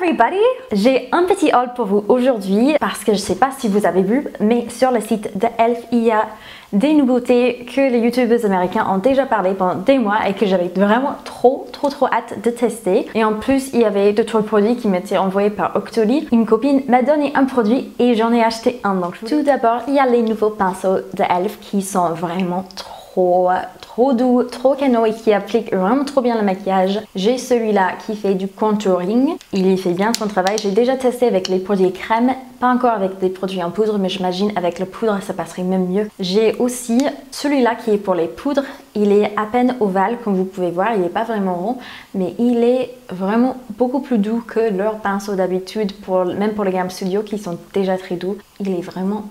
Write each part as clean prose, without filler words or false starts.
everybody! J'ai un petit haul pour vous aujourd'hui parce que je sais pas si vous avez vu, mais sur le site de Elf, il y a des nouveautés que les youtubeurs américains ont déjà parlé pendant des mois et que j'avais vraiment trop hâte de tester. Et en plus, il y avait d'autres produits qui m'étaient envoyés par Octoly. Une copine m'a donné un produit et j'en ai acheté un. Donc tout d'abord, il y a les nouveaux pinceaux de Elf qui sont vraiment trop doux, trop canaux et qui applique vraiment trop bien le maquillage. J'ai celui-là qui fait du contouring. Il y fait bien son travail. J'ai déjà testé avec les produits crème, pas encore avec des produits en poudre, mais j'imagine avec la poudre ça passerait même mieux. J'ai aussi celui-là qui est pour les poudres. Il est à peine ovale comme vous pouvez voir, il n'est pas vraiment rond, mais il est vraiment beaucoup plus doux que leurs pinceaux d'habitude, même pour les gammes studio qui sont déjà très doux. Il est vraiment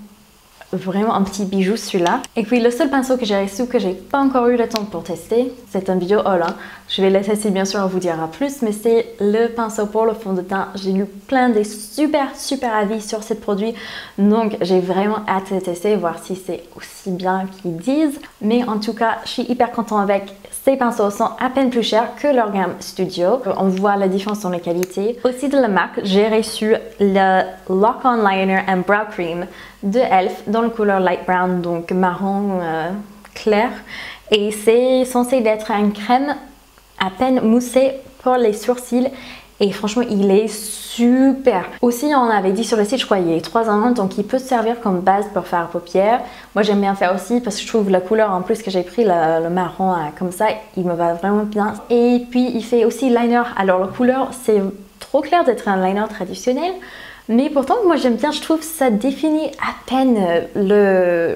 un petit bijou celui-là. Et puis le seul pinceau que j'ai reçu que j'ai pas encore eu le temps pour tester, c'est un vidéo haul. Je vais le tester bien sûr, on vous dira plus, mais c'est le pinceau pour le fond de teint. J'ai lu plein des super avis sur ce produit, donc j'ai vraiment hâte de tester, voir si c'est aussi bien qu'ils disent. Mais en tout cas, je suis hyper contente avec. Ces pinceaux sont à peine plus chers que leur gamme Studio. On voit la différence dans les qualités. Aussi de la marque, j'ai reçu le Lock-On Liner and Brow Cream de Elf dans le couleur light brown, donc marron clair. Et c'est censé être une crème à peine moussée pour les sourcils. Et franchement, il est super. Aussi, on avait dit sur le site, je crois, il y a 3 ans, donc il peut servir comme base pour faire paupières. Moi, j'aime bien faire aussi parce que je trouve la couleur en plus que j'ai pris, le marron comme ça, il me va vraiment bien. Et puis, il fait aussi liner. Alors, la couleur, c'est trop clair d'être un liner traditionnel. Mais pourtant, moi, j'aime bien. Je trouve que ça définit à peine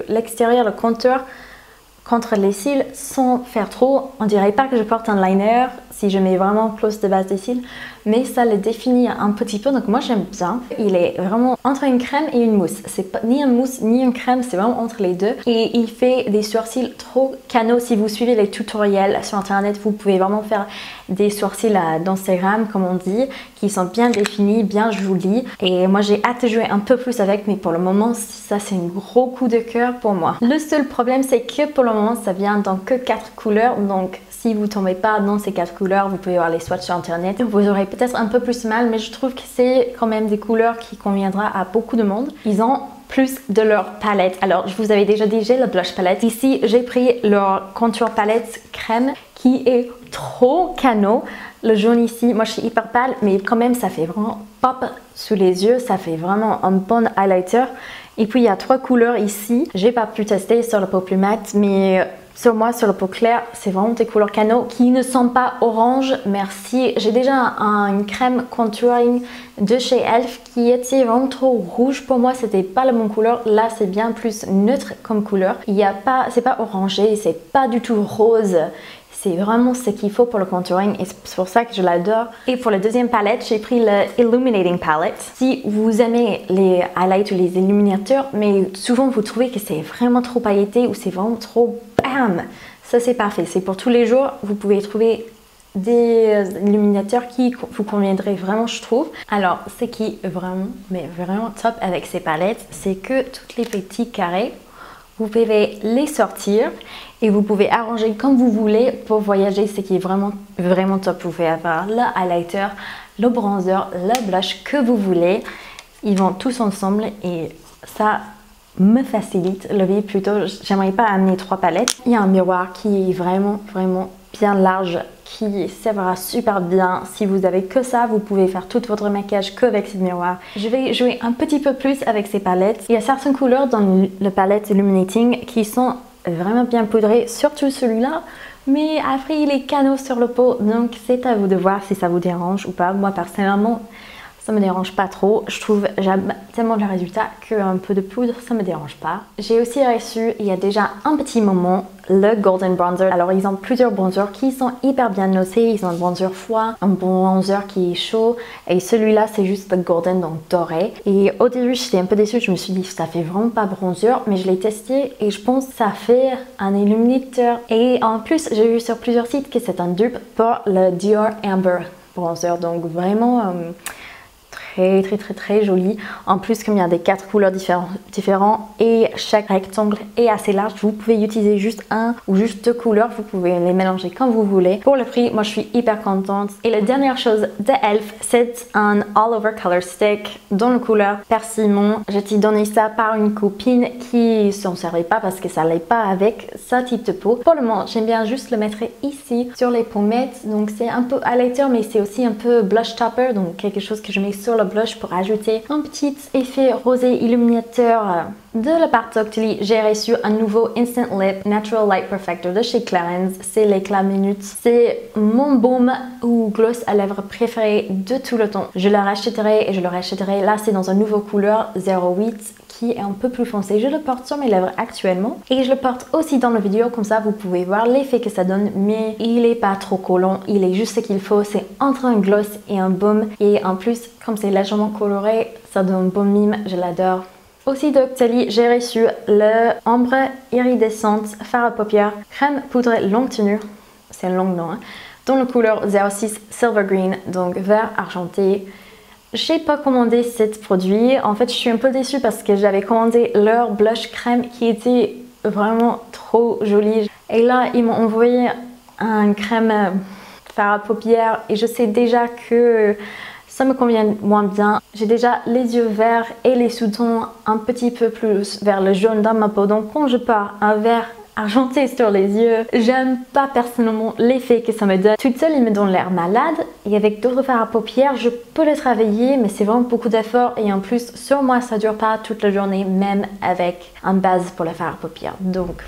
l'extérieur, le contour contre les cils sans faire trop. On dirait pas que je porte un liner si je mets vraiment close de base des cils, mais ça le définit un petit peu, donc moi j'aime bien. Il est vraiment entre une crème et une mousse. C'est pas ni une mousse ni une crème, c'est vraiment entre les deux. Et il fait des sourcils trop canaux. Si vous suivez les tutoriels sur internet, vous pouvez vraiment faire des sourcils d'Instagram, comme on dit, qui sont bien définis, bien jolis. Et moi j'ai hâte de jouer un peu plus avec, mais pour le moment, ça c'est un gros coup de cœur pour moi. Le seul problème, c'est que pour le moment, ça vient dans que 4 couleurs, donc si vous ne tombez pas dans ces 4 couleurs, vous pouvez voir les swatchs sur internet. Vous aurez peut-être un peu plus mal, mais je trouve que c'est quand même des couleurs qui conviendra à beaucoup de monde. Ils ont plus de leur palette. Alors, je vous avais déjà dit, j'ai le blush palette. Ici, j'ai pris leur contour palette crème qui est trop canot. Le jaune ici, moi je suis hyper pâle, mais quand même ça fait vraiment pop sous les yeux. Ça fait vraiment un bon highlighter. Et puis il y a 3 couleurs ici. J'ai pas pu tester sur la peau plus mate, mais sur moi, sur la peau claire, c'est vraiment des couleurs canaux qui ne sont pas orange, merci. J'ai déjà une crème contouring de chez Elf qui était vraiment trop rouge pour moi, c'était pas la bonne couleur. Là, c'est bien plus neutre comme couleur. C'est pas orangé, c'est pas du tout rose. C'est vraiment ce qu'il faut pour le contouring et c'est pour ça que je l'adore. Et pour la deuxième palette, j'ai pris le Illuminating Palette. Si vous aimez les highlights ou les illuminateurs, mais souvent vous trouvez que c'est vraiment trop pailleté ou c'est vraiment trop bam, ça c'est parfait. C'est pour tous les jours, vous pouvez trouver des illuminateurs qui vous conviendraient vraiment, je trouve. Alors, ce qui est vraiment top avec ces palettes, c'est que tous les petits carrés, vous pouvez les sortir et vous pouvez arranger comme vous voulez pour voyager, ce qui est vraiment top. Vous pouvez avoir le highlighter, le bronzer, le blush que vous voulez. Ils vont tous ensemble et ça me facilite la vie plutôt. J'aimerais pas amener 3 palettes. Il y a un miroir qui est vraiment bien large, qui servira super bien. Si vous avez que ça, vous pouvez faire tout votre maquillage qu'avec ce miroir. Je vais jouer un petit peu plus avec ces palettes. Il y a certaines couleurs dans la palette Illuminating qui sont vraiment bien poudrées, surtout celui-là. Mais après, il est canot sur le pot, donc c'est à vous de voir si ça vous dérange ou pas. Moi, personnellement, ça me dérange pas trop. Je trouve j'aime tellement le résultat qu'un peu de poudre, ça me dérange pas. J'ai aussi reçu, il y a déjà un petit moment, le Golden Bronzer. Alors, ils ont plusieurs bronzers qui sont hyper bien notés. Ils ont un bronzer froid, un bronzer qui est chaud. Et celui-là, c'est juste le Golden, donc doré. Et au début, j'étais un peu déçue. Je me suis dit, ça fait vraiment pas bronzer. Mais je l'ai testé et je pense que ça fait un illuminateur. Et en plus, j'ai vu sur plusieurs sites que c'est un dupe pour le Dior Amber Bronzer. Donc, vraiment très joli. En plus, comme il y a des 4 couleurs différents et chaque rectangle est assez large, vous pouvez utiliser juste un ou juste 2 couleurs. Vous pouvez les mélanger comme vous voulez. Pour le prix, moi je suis hyper contente. Et la dernière chose de Elf, c'est un All Over Color Stick dans la couleur Persimmon. J'ai été donné ça par une copine qui s'en servait pas parce que ça n'allait pas avec sa type de peau. Pour le moment, j'aime bien juste le mettre ici sur les pommettes. Donc c'est un peu highlighter, mais c'est aussi un peu blush topper, donc quelque chose que je mets sur le blush pour ajouter un petit effet rosé illuminateur. De la part d'Octoly, j'ai reçu un nouveau Instant Lip Natural Light Perfector de chez Clarins. C'est l'éclat minute. C'est mon baume ou gloss à lèvres préféré de tout le temps. Je le rachèterai et je le rachèterai. Là, c'est dans une nouvelle couleur 08 qui est un peu plus foncé. Je le porte sur mes lèvres actuellement et je le porte aussi dans la vidéo, comme ça vous pouvez voir l'effet que ça donne, mais il est pas trop collant, il est juste ce qu'il faut. C'est entre un gloss et un baume et en plus, comme c'est légèrement coloré, ça donne un bon mime, je l'adore. Aussi d'Octoly, j'ai reçu le Ombre Iridescente Fard à paupières crème poudre longue tenue, c'est un long nom, hein, dans la couleur 06 Silver Green, donc vert argenté. J'ai pas commandé cet produit. En fait, je suis un peu déçue parce que j'avais commandé leur blush crème qui était vraiment trop joli. Et là, ils m'ont envoyé un crème fard à paupières et je sais déjà que ça me convient moins bien. J'ai déjà les yeux verts et les sous-tons un petit peu plus vers le jaune dans ma peau. Donc quand je pars un vert argenté sur les yeux, j'aime pas personnellement l'effet que ça me donne. Toute seule, il me donne l'air malade et avec d'autres fards à paupières, je peux le travailler, mais c'est vraiment beaucoup d'efforts et en plus, sur moi, ça dure pas toute la journée, même avec un base pour le fard à paupières. Donc,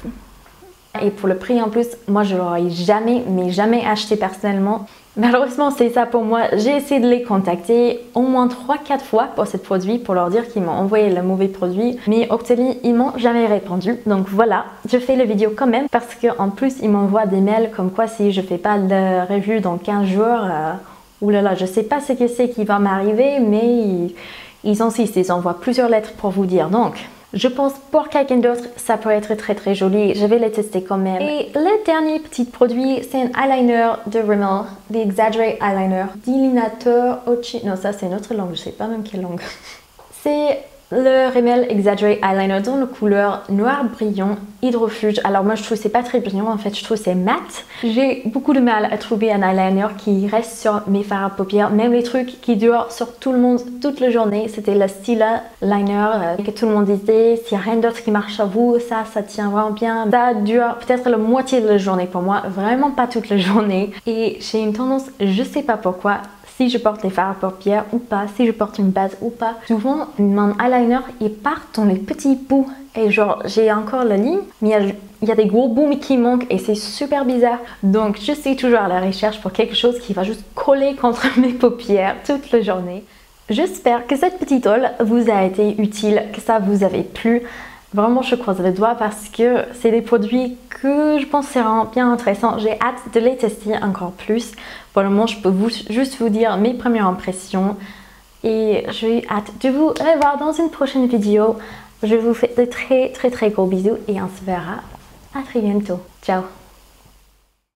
et pour le prix en plus, moi je l'aurais jamais, mais jamais acheté personnellement. Malheureusement, c'est ça pour moi. J'ai essayé de les contacter au moins 3-4 fois pour ce produit, pour leur dire qu'ils m'ont envoyé le mauvais produit. Mais Octoly, ils m'ont jamais répondu. Donc voilà, je fais la vidéo quand même parce qu'en plus, ils m'envoient des mails comme quoi si je fais pas de review dans 15 jours, oulala, je sais pas ce que c'est qui va m'arriver, mais ils insistent, ils envoient plusieurs lettres pour vous dire. Donc, je pense pour quelqu'un d'autre, ça peut être très joli. Je vais les tester quand même. Et le dernier petit produit, c'est un eyeliner de Rimmel, The Exaggerate Eyeliner. Delineateur Ochi... Non, ça c'est notre langue, je sais pas même quelle langue. C'est le Rimmel Exaggerate Eyeliner dans la couleur noir brillant hydrofuge. Alors moi je trouve c'est pas très brillant, en fait je trouve c'est mat. J'ai beaucoup de mal à trouver un eyeliner qui reste sur mes fards à paupières, même les trucs qui durent sur tout le monde toute la journée. C'était le Stila Liner que tout le monde disait, s'il n'y a rien d'autre qui marche sur vous, ça tient vraiment bien. Ça dure peut-être la moitié de la journée pour moi, vraiment pas toute la journée. Et j'ai une tendance, je sais pas pourquoi, si je porte les fards à paupières ou pas, si je porte une base ou pas, souvent mon eyeliner il part dans les petits bouts et genre j'ai encore la ligne mais il y a des gros bouts qui manquent et c'est super bizarre. Donc je suis toujours à la recherche pour quelque chose qui va juste coller contre mes paupières toute la journée. J'espère que cette petite haul vous a été utile, que ça vous avait plu. Vraiment, je croise les doigts parce que c'est des produits que je pense seront bien intéressants. J'ai hâte de les tester encore plus. Pour le moment, je peux juste vous dire mes premières impressions. Et j'ai hâte de vous revoir dans une prochaine vidéo. Je vous fais de très gros bisous et on se verra à très bientôt. Ciao!